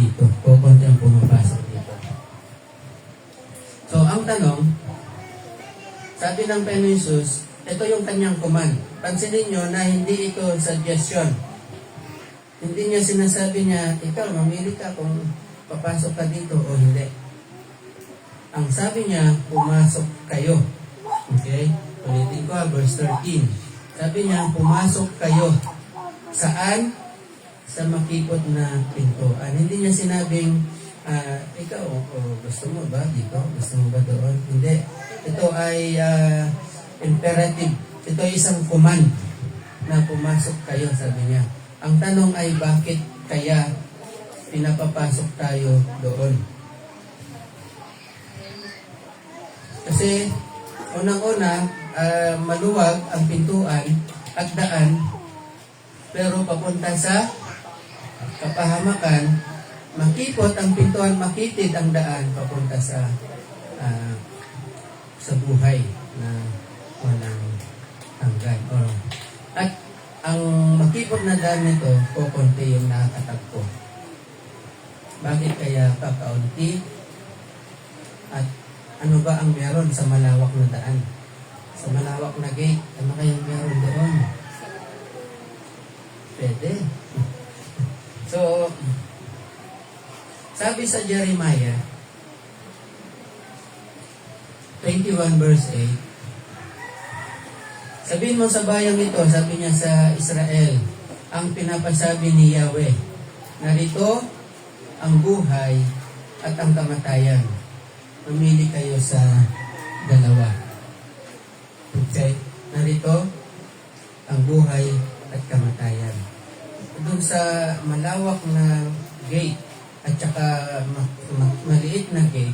dito. Kukunti ang pumapasok dito. So, ang tanong, sabi ng Panginoon Jesus, ito yung kanyang command. Pansinin nyo na hindi ito suggestion. Hindi niya sinasabi niya, ikaw, mamili ka kung papasok ka dito o hindi. Ang sabi niya, pumasok kayo. Okay? Ulitin ko, verse 13. Sabi niya, pumasok kayo. Saan? Sa makipot na pintuan. Hindi niya sinabing, ikaw, gusto mo ba dito? Gusto mo ba doon? Hindi. Ito ay imperative. Ito ay isang command na pumasok kayo, sabi niya. Ang tanong ay bakit kaya pinapapasok tayo doon? Kasi unang-una, maluwag ang pintuan at daan, pero papunta sa kapahamakan, makipot ang pintuan, makitid ang daan papunta sa buhay na walang hanggan. At ang makipot na daan nito, kukunti yung nakakatagpo. Bakit kaya kakaunti? At ano ba ang meron sa malawak na daan? Sa malawak na gate, ano kayang meron doon? Pwede. So, sabi sa Jeremiah 21 verse 8, sabihin mo sa bayang ito, sabi niya sa Israel, ang pinapasabi ni Yahweh, narito ang buhay at ang kamatayan. Mamili kayo sa dalawa. Okay? Narito ang buhay at kamatayan. Doon sa malawak na gate at saka maliit na gate,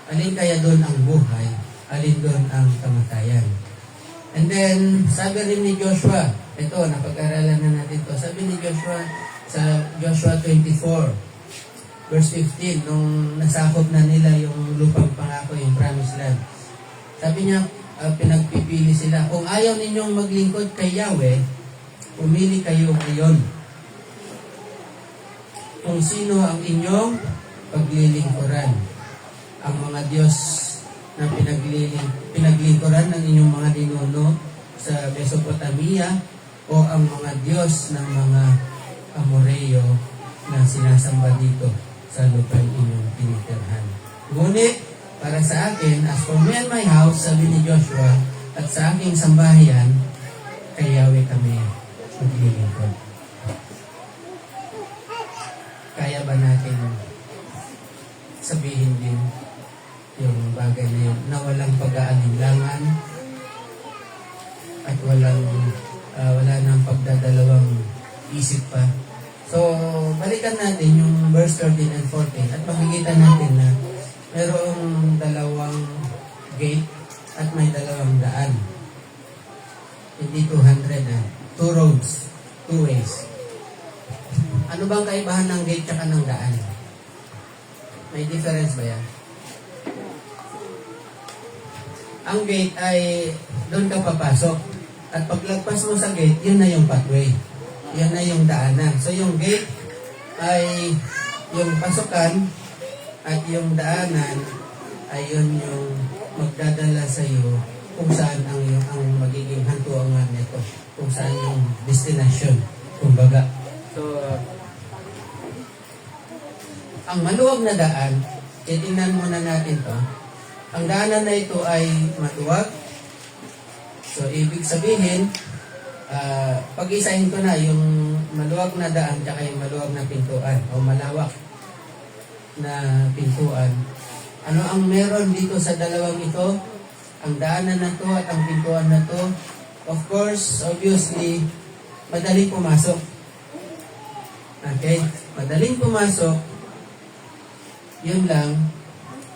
alin kaya doon ang buhay, alin doon ang kamatayan. And then, sabi rin ni Joshua, ito, napag-aralan na natin ito. Sabi ni Joshua sa Joshua 24, verse 15, nung nasakop na nila yung lupang pangako, yung promised land. Sabi niya, pinagpipili sila. Kung ayaw ninyong maglingkod kay Yahweh, pumili kayo ngayon. Kung sino ang inyong paglilingkuran. Ang mga Diyos na pinaglingkuran ng inyong mga ninuno sa Mesopotamia o ang mga Diyos ng mga Amoreo na sinasamba dito sa lupang inyong tinitirhan. Ngunit, para sa akin, as for me and my house, sabi ni Joshua, at sa aking sambahayan, kay Yahweh kami maglilingkod. Kaya ba natin sabihin din yung bagay na yun, na walang pag-aalinlangan at wala nang pagdadalawang isip pa. So, balikan natin yung verse 13 and 14 at makikita natin na mayroong dalawang gate at may dalawang daan. Hindi 200 na. 2 roads. 2 ways. Ano bang kaibahan ng gate tsaka ng daan? May difference ba yan? Ang gate ay doon ka papasok. At paglagpas mo sa gate, yun na yung pathway. Yan na yung daanan. So yung gate ay yung pasukan at yung daanan ay yun yung magdadala sa iyo kung saan ang magiging hantuangan nito. Kung saan yung destination. Kumbaga. So, ang maluwag na daan, titingnan muna natin to. Ang daanan na ito ay maluwag. So, ibig sabihin, pag-isahin ko na yung maluwag na daan at yung maluwag na pintuan o malawak na pintuan. Ano ang meron dito sa dalawang ito? Ang daanan na to at ang pintuan na to, of course, obviously, madaling pumasok. Okay? Madaling pumasok, yun lang,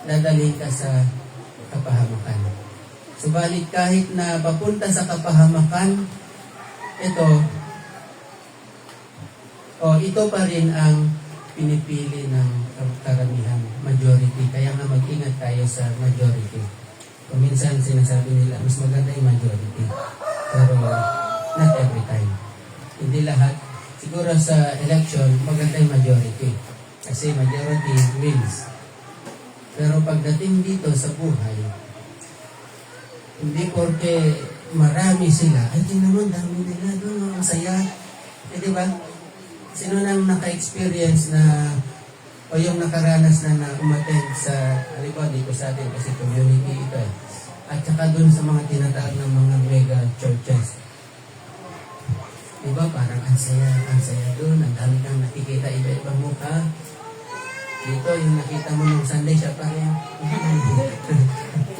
dadalhin ka sa kapahamakan. Subalit kahit na papunta sa kapahamakan, ito pa rin ang pinipili ng karamihan, majority. Kaya nga mag-ingat tayo sa majority. Kung minsan sinasabi nila, mas maganda yung majority. Pero not every time. Hindi lahat. Siguro sa election, maganda yung majority. Kasi majority wins. Pero pagdating dito sa buhay, hindi porke marami sila, ay di naman, dami nila doon, ang saya. Di ba? Sino nang naka-experience na o yung nakaranas na umattend sa, halimbawa dito sa atin kasi community ito eh. At saka doon sa mga tinatawag ng mga mega churches. Diba? Parang ang saya doon. Ang dami kang nakikita iba-ibang mukha. Dito, yung nakita mo nung Sunday siya pa rin.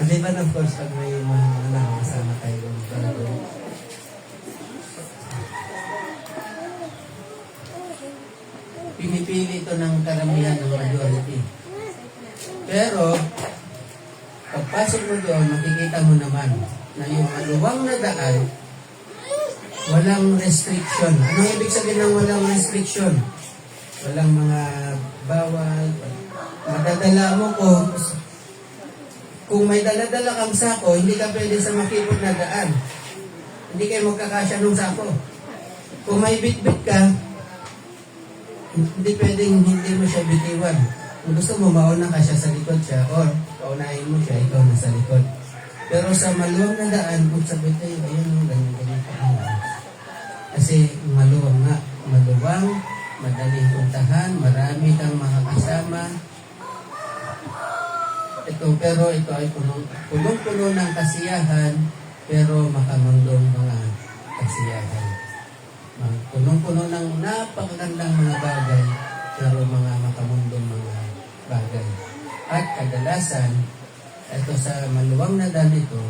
Diba of course, pag may mga kasama tayo doon. Pinipili ito ng karamihan ng majority. Pero, pagpasok mo doon, makikita mo naman na yung maluwang na daan, walang restriction. Ano ibig sabihin ng walang restriction? Walang mga bawal. Madadala mo kung may dala-dala kang sako, hindi ka pwede sa makipot na daan. Hindi kayo magkakasya ng sako. Kung may bit-bit ka, hindi pwedeng hindi mo siya bitiwan. Kung gusto mo, mauna ka siya sa likod siya, or paunahin mo siya, ikaw na sa likod. Pero sa maluwang na daan, kung sabi tayo, ayun, ganyan pa. Kasi maluwang nga, maluwang, madaling puntahan, marami kang makakasama. Pero ito ay punong-puno ng kasiyahan, pero makamundong mga kasiyahan. Punong-puno ng napakagandang mga bagay, pero mga makamundong mga bagay. At kadalasan, ito sa maluwang na daan ito,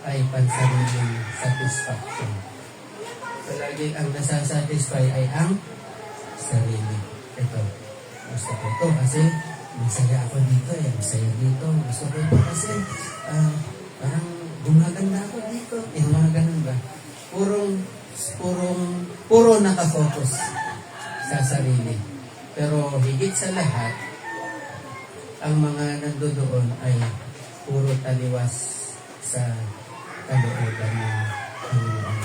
ay pansariling satisfaction. So, lagi ang nasasatisfy ay ang sarili. Ito, gusto ko ito kasi masaya ako dito, masaya dito. Gusto ko ito kasi parang gumaganda ako dito. Mga ganun ba? Puro nakafocus sa sarili. Pero higit sa lahat, ang mga nandoon ay puro taliwas sa kalooban ng Panginoon.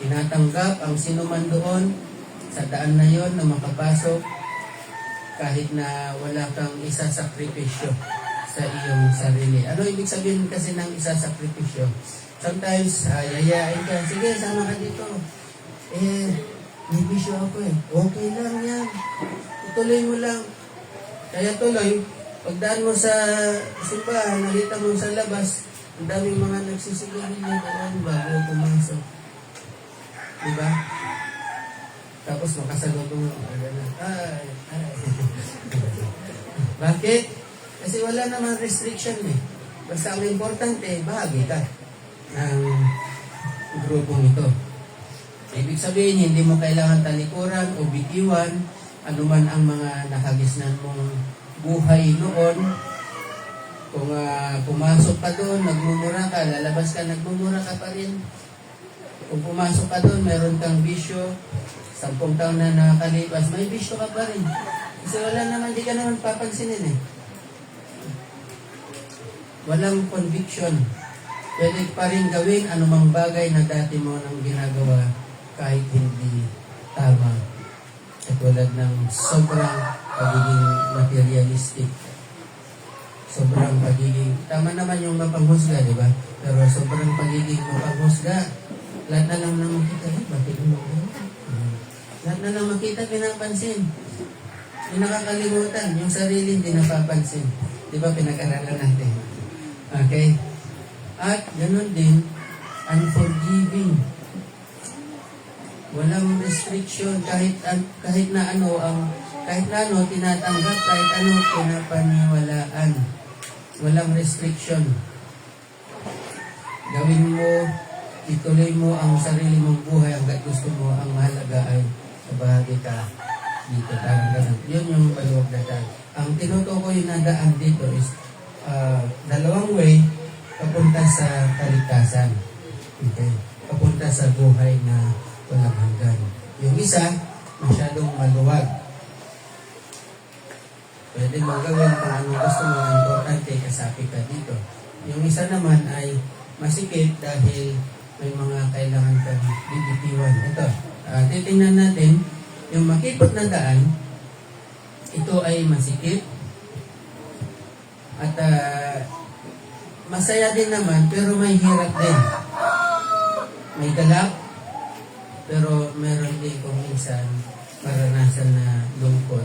Tinatanggap ang sinuman doon sa daan na yon na makapasok kahit na wala kang isasakripisyo sa iyong sarili. Ano ibig sabihin kasi ng isasakripisyo? Sometimes, yayain ka, sige, sama ka dito. May bisyo ako Okay lang yan. Ituloy mo lang. Kaya tuloy, pagdaan mo sa simbahan, nakita mo sa labas, ang daming mga nagsisigarilyo doon bago pumasok. Diba? Tapos makasagot mo, ay. Bakit? Kasi wala namang restriction Basta ang importante, bahagi ka ng grupong ito. Ibig sabihin, hindi mo kailangan talikuran o bitiwan anuman ang mga nakagisnan mong buhay noon. Kung pumasok ka doon, nagmumura ka, lalabas ka, nagmumura ka pa rin. Kung pumasok ka doon, meron kang bisyo, 10 taon na nakakalipas, may bisyo ka pa rin. Kasi wala naman, di ka naman papansinin Walang conviction. Pwede pa rin gawin anumang bagay na dati mo nang ginagawa kahit hindi tama. Katulad ng sobrang pagiging materialistic. Sobrang pagiging, tama naman yung mapanghusga, di ba? Pero sobrang pagiging mapanghusga, lahat na lang makita, bakit mo lahat na lang makita, pinapansin. Yung nakakalimutan, yung sarili hindi napapansin. Di ba pinag-aralan natin? Okay? At ganoon din, unforgiving. Walang restriction kahit na ano tinatanggap, kahit ano pinapaniwalaan. Walang restriction. Gawin mo, ituloy mo ang sarili mong buhay hanggat gusto mo. Ang mahalaga ay kabahagi ka dito. Parang ganun. Yun yung maluwag na daan. Ang tinutukoy na daan dito is dalawang way papunta sa kaligtasan. Okay? Papunta sa buhay na walang hanggan. Yung isa, masyadong maluwag. Pwede mo gawin kung ano gusto mo, importante, kasapi ka dito. Yung isa naman ay masikip dahil may mga kailangan kang bibitiwan. Ito, titingnan natin, yung makipot na daan, ito ay masikip at masaya din naman pero may hirap din. May galak pero meron din kung minsan maranasan na lungkot.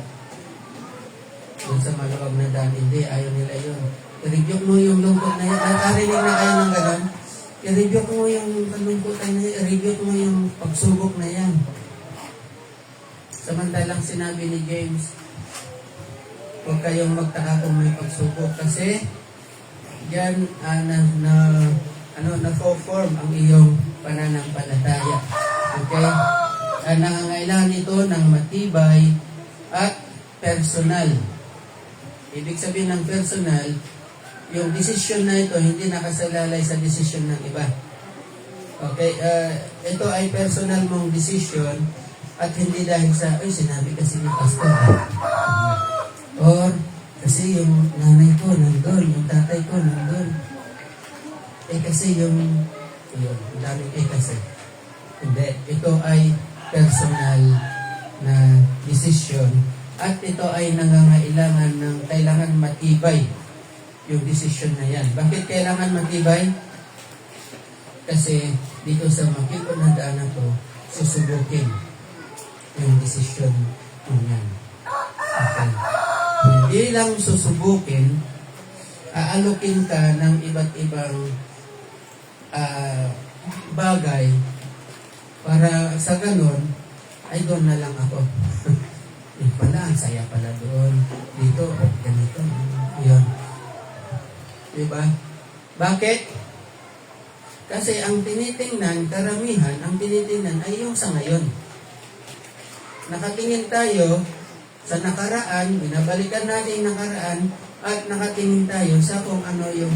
Doon sa maluwag na daan, hindi, ayaw nila yun. I-review mo yung lungkot na yan. Nakarinig na kayo ng gano'n. I-review mo yung kalungkotan na yan. I-review mo yung pagsubok na yan. Samantalang sinabi ni James, huwag kayong magtaka kung may pagsubok kasi diyan na-form ang iyong pananampalataya. Okay? Nangangailangan ito ng matibay at personal. Ibig sabihin ng personal, yung desisyon na ito hindi nakasalalay sa desisyon ng iba. Okay? Ito ay personal mong desisyon at hindi dahil sa, sinabi kasi ni pastor. Or, kasi yung nanay ko nandun, yung tatay ko nandun. Kasi yung daming kasi. Hindi. Ito ay personal na desisyon at ito ay nangangailangan ng kailangan matibay yung desisyon na yan. Bakit kailangan matibay? Kasi dito sa makikot na daan na to, susubukin yung desisyon mo yan. Okay. Hindi lang susubukin, aalukin ka ng iba't ibang bagay para sa ganun, ay doon na lang ako. Yung pala, ang saya pala doon. Dito, ganito. Yun. Diba? Bakit? Kasi ang tinitingnan, karamihan, ang tinitingnan ay yung sa ngayon. Nakatingin tayo sa nakaraan, binabalikan natin yung nakaraan, at nakatingin tayo sa kung ano yung